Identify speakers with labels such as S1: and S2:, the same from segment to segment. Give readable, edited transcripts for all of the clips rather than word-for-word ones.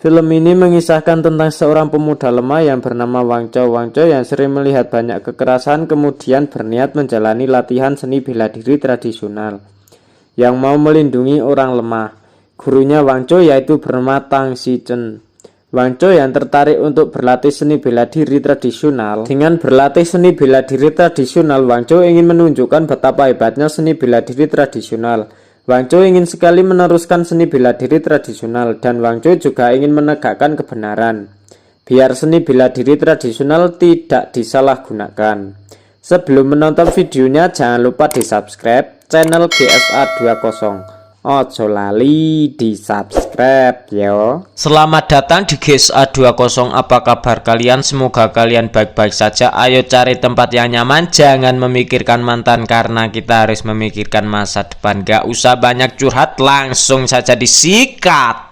S1: Film ini mengisahkan tentang seorang pemuda lemah yang bernama Wang Chou. Wang Chou yang sering melihat banyak kekerasan kemudian berniat menjalani latihan seni bela diri tradisional yang mau melindungi orang lemah. Gurunya Wang Chou yaitu bernama Tang Shichen. Wang Chou yang tertarik untuk berlatih seni bela diri tradisional. Dengan berlatih seni bela diri tradisional, Wang Chou ingin menunjukkan betapa hebatnya seni bela diri tradisional. Wang Chou ingin sekali meneruskan seni bela diri tradisional, dan Wang Chou juga ingin menegakkan kebenaran, biar seni bela diri tradisional tidak disalahgunakan. Sebelum menonton videonya, jangan lupa di subscribe channel GSA20. Ojo lali di subscribe yo. Selamat datang di GSA20. Apa kabar kalian? Semoga kalian baik-baik saja. Ayo cari tempat yang nyaman. Jangan memikirkan mantan karena kita harus memikirkan masa depan. Gak usah banyak curhat, langsung saja disikat.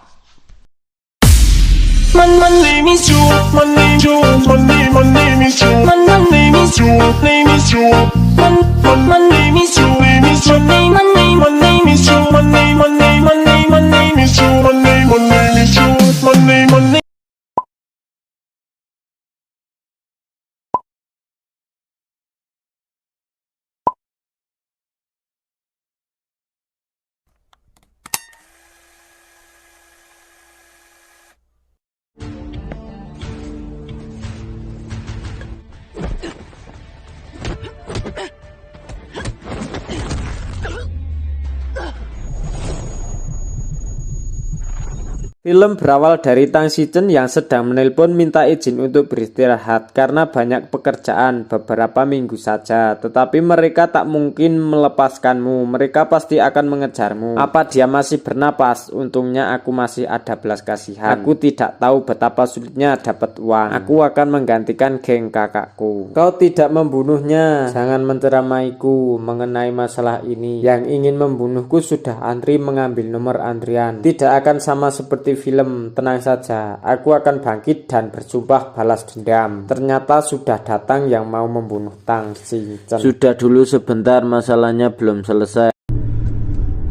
S1: Film berawal dari Tang Shichen yang sedang menelpon minta izin untuk beristirahat karena banyak pekerjaan beberapa minggu saja. Tetapi mereka tak mungkin melepaskanmu, mereka pasti akan mengejarmu. Apa dia masih bernapas? Untungnya aku masih ada belas kasihan. Aku tidak tahu betapa sulitnya dapat uang. Aku akan menggantikan geng kakakku. Kau tidak membunuhnya. Jangan menceramaiku mengenai masalah ini. Yang ingin membunuhku sudah antri mengambil nomor antrian. Tidak akan sama seperti film, tenang saja, aku akan bangkit dan bersumpah balas dendam. Ternyata sudah datang yang mau membunuh Tang Shichen. Sudah dulu sebentar, masalahnya belum selesai.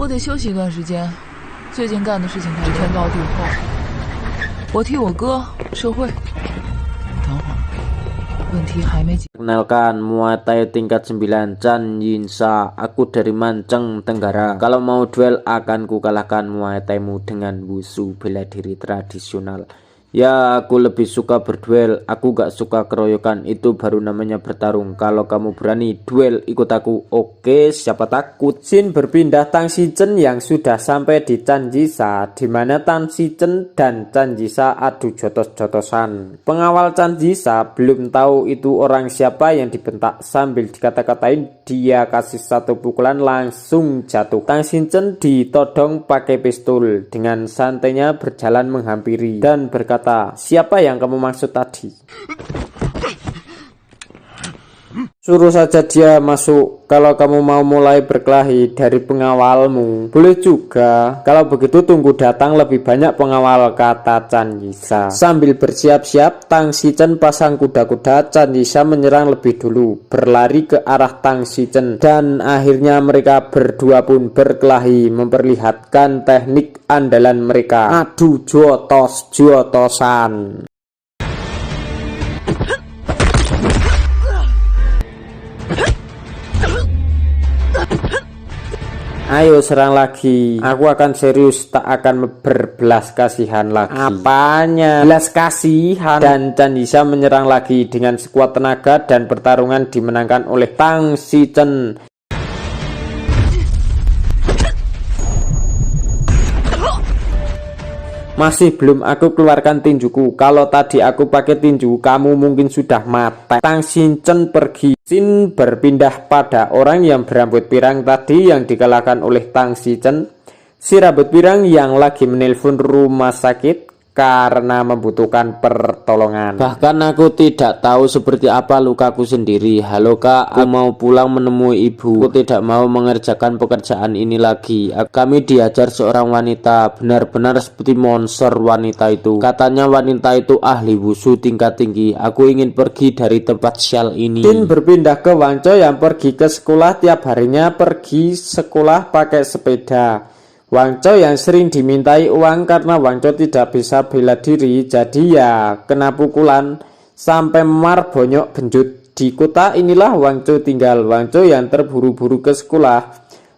S2: 我得休息一段时间，最近干的事情太天高地厚，我替我哥社会。等会儿，问题还没解。
S1: Kenalkan, Muay Thai tingkat 9 Chan Yinsa. Aku dari Manceng, Tenggara. Kalau mau duel akan kukalahkan Muay Thai-mu dengan wushu bela diri tradisional. Ya, aku lebih suka berduel. Aku gak suka keroyokan. Itu baru namanya bertarung. Kalau kamu berani duel, ikut aku. Oke, siapa takut? Scene berpindah Tang Shichen yang sudah sampai di Chan Yisa, di mana Tang Shichen dan Chan Yisa adu jotos-jotosan. Pengawal Chan Yisa belum tahu itu orang siapa yang dibentak. Sambil dikata-katain, dia kasih satu pukulan langsung jatuh. Tang Shichen ditodong pakai pistol. Dengan santainya berjalan menghampiri dan berkata, siapa yang kamu maksud tadi? Suruh saja dia masuk. Kalau kamu mau mulai berkelahi dari pengawalmu, boleh juga. Kalau begitu tunggu datang lebih banyak pengawal, kata Chan Yisa. Sambil bersiap-siap, Tang Shichen pasang kuda-kuda. Chan Yisa menyerang lebih dulu, berlari ke arah Tang Shichen, dan akhirnya mereka berdua pun berkelahi, memperlihatkan teknik andalan mereka. Adu jotos-jotosan. Ayo serang lagi. Aku akan serius, tak akan berbelas kasihan lagi. Apanya? Belas kasihan. Dan Chan Yisa menyerang lagi dengan sekuat tenaga dan pertarungan dimenangkan oleh Tang Shichen. Masih belum aku keluarkan tinjuku. Kalau tadi aku pakai tinju, kamu mungkin sudah mati. Tang Shichen pergi. Scene berpindah pada orang yang berambut pirang tadi yang dikalahkan oleh Tang Shichen. Si rambut pirang yang lagi menelpon rumah sakit karena membutuhkan pertolongan. Bahkan aku tidak tahu seperti apa lukaku sendiri. Halo kak, aku mau pulang menemui ibu. Aku tidak mau mengerjakan pekerjaan ini lagi. Kami diajar seorang wanita, benar-benar seperti monster wanita itu. Katanya wanita itu ahli wushu tingkat tinggi. Aku ingin pergi dari tempat sial ini. Tin berpindah ke Wang Chou yang pergi ke sekolah tiap harinya, pergi sekolah pakai sepeda. Wang Chao yang sering dimintai uang karena Wang Chao tidak bisa bela diri, jadi ya kena pukulan sampai memar bonyok benjut. Di kota inilah Wang Chao tinggal. Wang Chao yang terburu-buru ke sekolah,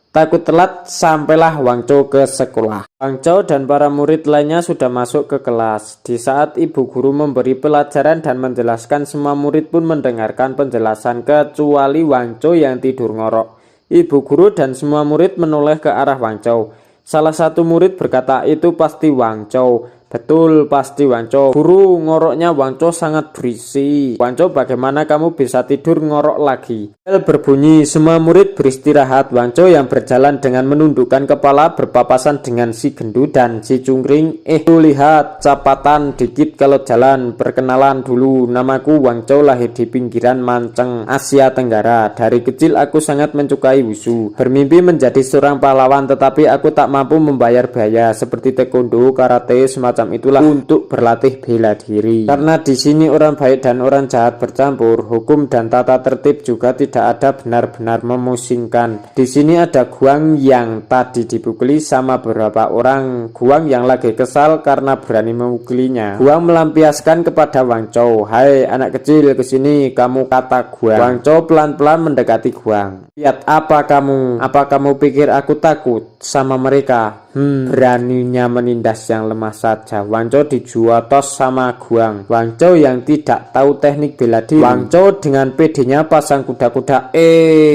S1: takut telat sampailah Wang Chao ke sekolah. Wang Chao dan para murid lainnya sudah masuk ke kelas. Di saat ibu guru memberi pelajaran dan menjelaskan, semua murid pun mendengarkan penjelasan kecuali Wang Chao yang tidur ngorok. Ibu guru dan semua murid menoleh ke arah Wang Chao. Salah satu murid berkata, itu pasti Wang Chao. Betul, pasti Wang Chao. Guru, ngoroknya Wang Chao sangat berisik. Wang Chao, bagaimana kamu bisa tidur ngorok lagi? Bel berbunyi, semua murid beristirahat. Wang Chao yang berjalan dengan menundukkan kepala berpapasan dengan si gendut dan si cungkring. Lihat, capatan dikit kalau jalan. Perkenalan dulu, namaku Wang Chao, lahir di pinggiran Manceng, Asia Tenggara. Dari kecil aku sangat mencukai wushu. Bermimpi menjadi seorang pahlawan, tetapi aku tak mampu membayar biaya seperti taekwondo, karate, semacam itulah untuk berlatih bela diri. Karena di sini orang baik dan orang jahat bercampur, hukum dan tata tertib juga tidak ada, benar-benar memusingkan. Di sini ada Guang yang tadi dipukuli sama beberapa orang. Guang yang lagi kesal karena berani memukulinya. Guang melampiaskan kepada Wang Chao, hai anak kecil, kesini, kamu, kata Guang. Wang Chao pelan-pelan mendekati Guang. Lihat, apa kamu? Apa kamu pikir aku takut sama mereka? Beraninya menindas yang lemah saja. Wang Chao dijuotos sama Guang. Wang Chao yang tidak tahu teknik bela diri. Wang Chao dengan pedenya pasang kuda-kuda.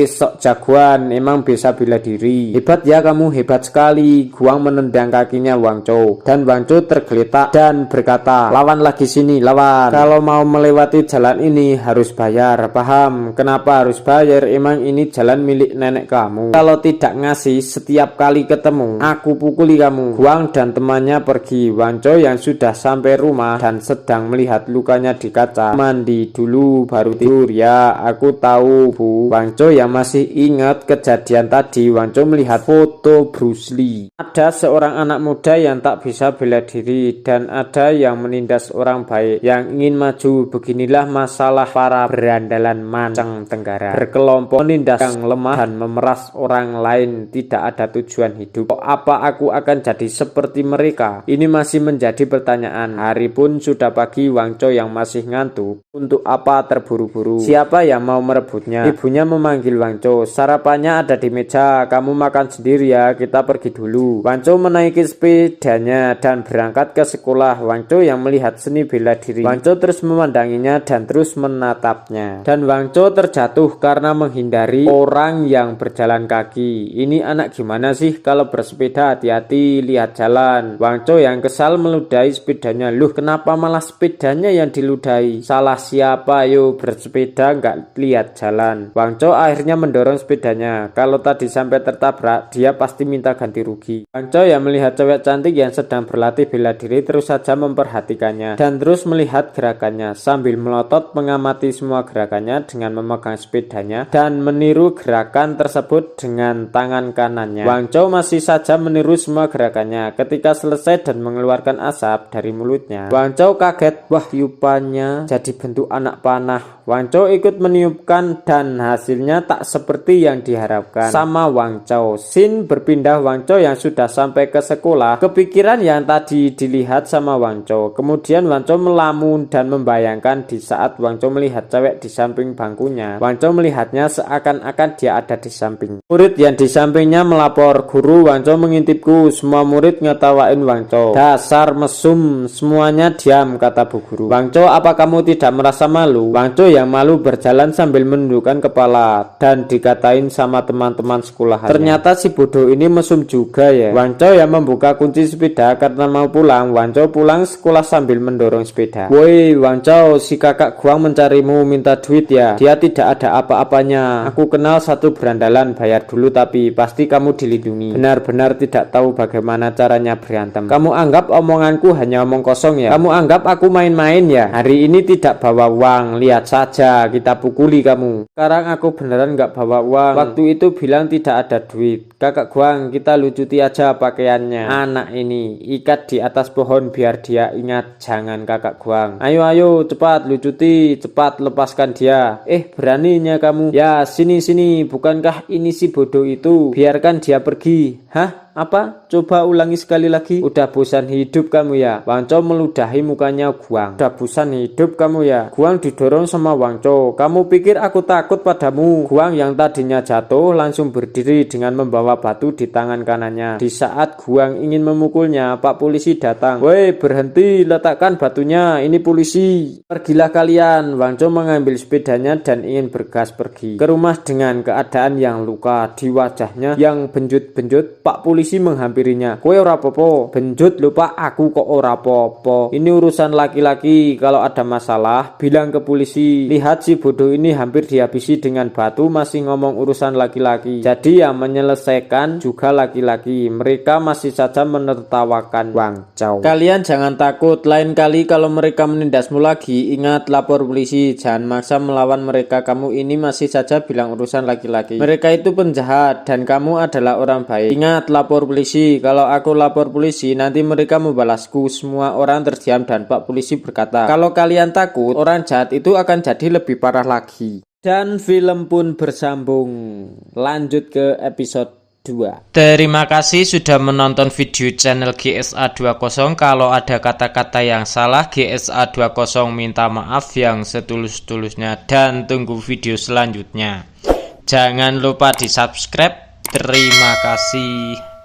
S1: Sok jagoan, emang bisa bela diri. Hebat ya kamu, hebat sekali. Guang menendang kakinya Wang Chao. Dan Wang Chao tergeletak dan berkata, lawan lagi sini, lawan. Kalau mau melewati jalan ini harus bayar. Paham? Kenapa harus bayar? Emang ini jalan milik nenek kamu. Kalau tidak ngasih setiap kali ketemu, aku pukuli kamu. Guang dan temannya pergi. Wang Chao yang sudah sampai rumah dan sedang melihat lukanya di kaca. Mandi dulu baru tidur ya, aku tahu bu. Wang Chao yang masih ingat kejadian tadi. Wang Chao melihat foto Bruce Lee. Ada seorang anak muda yang tak bisa bela diri dan ada yang menindas orang baik yang ingin maju. Beginilah masalah para berandalan Manceng Tenggara. Berkelompok menindas yang lemah dan memeras orang lain, tidak ada tujuan hidup. Apa aku akan jadi seperti mereka? Ini masih menjadi pertanyaan. Hari pun sudah pagi. Wang Chao yang masih ngantuk. Untuk apa terburu-buru? Siapa yang mau merebutnya? Ibunya memanggil Wang Chao. Sarapannya ada di meja. Kamu makan sendiri ya, kita pergi dulu. Wang Chao menaiki sepedanya dan berangkat ke sekolah. Wang Chao yang melihat seni bela diri. Wang Chao terus memandanginya dan terus menatapnya. Dan Wang Chao terjatuh karena menghindari orang yang berjalan kaki. Ini anak gimana sih kalau bersepeda? Hati-hati, lihat jalan. Wang Chao yang kesal meludahi sepedanya. Loh, kenapa malah sepedanya yang diludahi? Salah siapa? Yo, bersepeda nggak lihat jalan. Wang Chao akhirnya mendorong sepedanya. Kalau tadi sampai tertabrak, dia pasti minta ganti rugi. Wang Chao yang melihat cewek cantik yang sedang berlatih bela diri terus saja memperhatikannya dan terus melihat gerakannya sambil melotot mengamati semua gerakannya dengan memegang sepedanya dan meniru gerakan tersebut dengan tangan kanannya. Wang Chao masih saja meniru semua gerakannya. Ketika selesai dan mengeluarkan asap dari mulutnya, Wang Chao kaget. Wah, tiupannya jadi bentuk anak panah. Wang Chao ikut meniupkan dan hasilnya tak seperti yang diharapkan sama Wang Chao. Scene berpindah. Wang Chao yang sudah sampai ke sekolah kepikiran yang tadi dilihat sama Wang Chao. Kemudian Wang Chao melamun dan membayangkan di saat Wang Chao melihat cewek di samping bangkunya. Wang Chao melihatnya seakan-akan dia ada di samping. Murid yang di sampingnya melapor, guru, Wang Chao mengintipku. Semua murid ngetawain Wang Chao. Dasar mesum, semuanya diam, kata bu guru. Wang Chao, apa kamu tidak merasa malu? Wang Chao yang malu berjalan sambil menundukkan kepala dan dikatain sama teman-teman sekolahannya. Ternyata si bodoh ini mesum juga ya. Wang Chao yang membuka kunci sepeda karena mau pulang. Wang Chao pulang sekolah sambil mendorong sepeda. Woi Wang Chao, si kakak Guang mencarimu, minta duit ya. Dia tidak ada apa-apanya. Aku kenal satu berandalan, bayar dulu tapi pasti kamu dilindungi. Benar-benar tidak tahu bagaimana caranya berantem. Kamu anggap omonganku hanya omong kosong ya? Kamu anggap aku main-main ya? Hari ini tidak bawa uang, lihat saja, kita pukuli kamu. Sekarang aku beneran nggak bawa uang. Waktu itu bilang tidak ada duit. Kakak Guang, kita lucuti aja pakaiannya. Anak ini ikat di atas pohon biar dia ingat. Jangan kakak Guang. Ayo cepat lucuti, cepat lepaskan dia. Beraninya kamu. Ya sini, bukankah ini si bodoh itu? Biarkan dia pergi. Hah? Apa? Coba ulangi sekali lagi. Udah bosan hidup kamu ya? Wangco meludahi mukanya Guang. Udah bosan hidup kamu ya? Guang didorong sama Wangco. Kamu pikir aku takut padamu? Guang yang tadinya jatuh langsung berdiri dengan membawa batu di tangan kanannya. Di saat Guang ingin memukulnya, Pak Polisi datang. Woi, berhenti, letakkan batunya. Ini polisi. Pergilah kalian. Wangco mengambil sepedanya dan ingin bergas pergi ke rumah dengan keadaan yang luka. Di wajahnya yang benjut-benjut, Pak Polisi menghampirinya. Kowe ora apa-apa? Benjut lho Pak, aku kok ora apa-apa. Ini urusan laki-laki, kalau ada masalah bilang ke polisi. Lihat si bodoh ini hampir dihabisi dengan batu masih ngomong urusan laki-laki. Jadi yang menyelesaikan juga laki-laki. Mereka masih saja menertawakan Wangco. Kalian jangan takut, lain kali kalau mereka menindasmu lagi, ingat lapor polisi. Jangan maksa melawan mereka, kamu ini masih saja bilang urusan laki-laki. Mereka itu penjahat dan kamu adalah orang baik. Ingat, lapor polisi. Kalau aku lapor polisi, nanti mereka membalasku. Semua orang terdiam dan Pak Polisi berkata, kalau kalian takut, orang jahat itu akan jadi lebih parah lagi. Dan film pun bersambung. Lanjut ke episode 2. Terima kasih sudah menonton video channel GSA20. Kalau ada kata-kata yang salah, GSA20 minta maaf yang setulus-tulusnya dan tunggu video selanjutnya. Jangan lupa di subscribe. Terima kasih.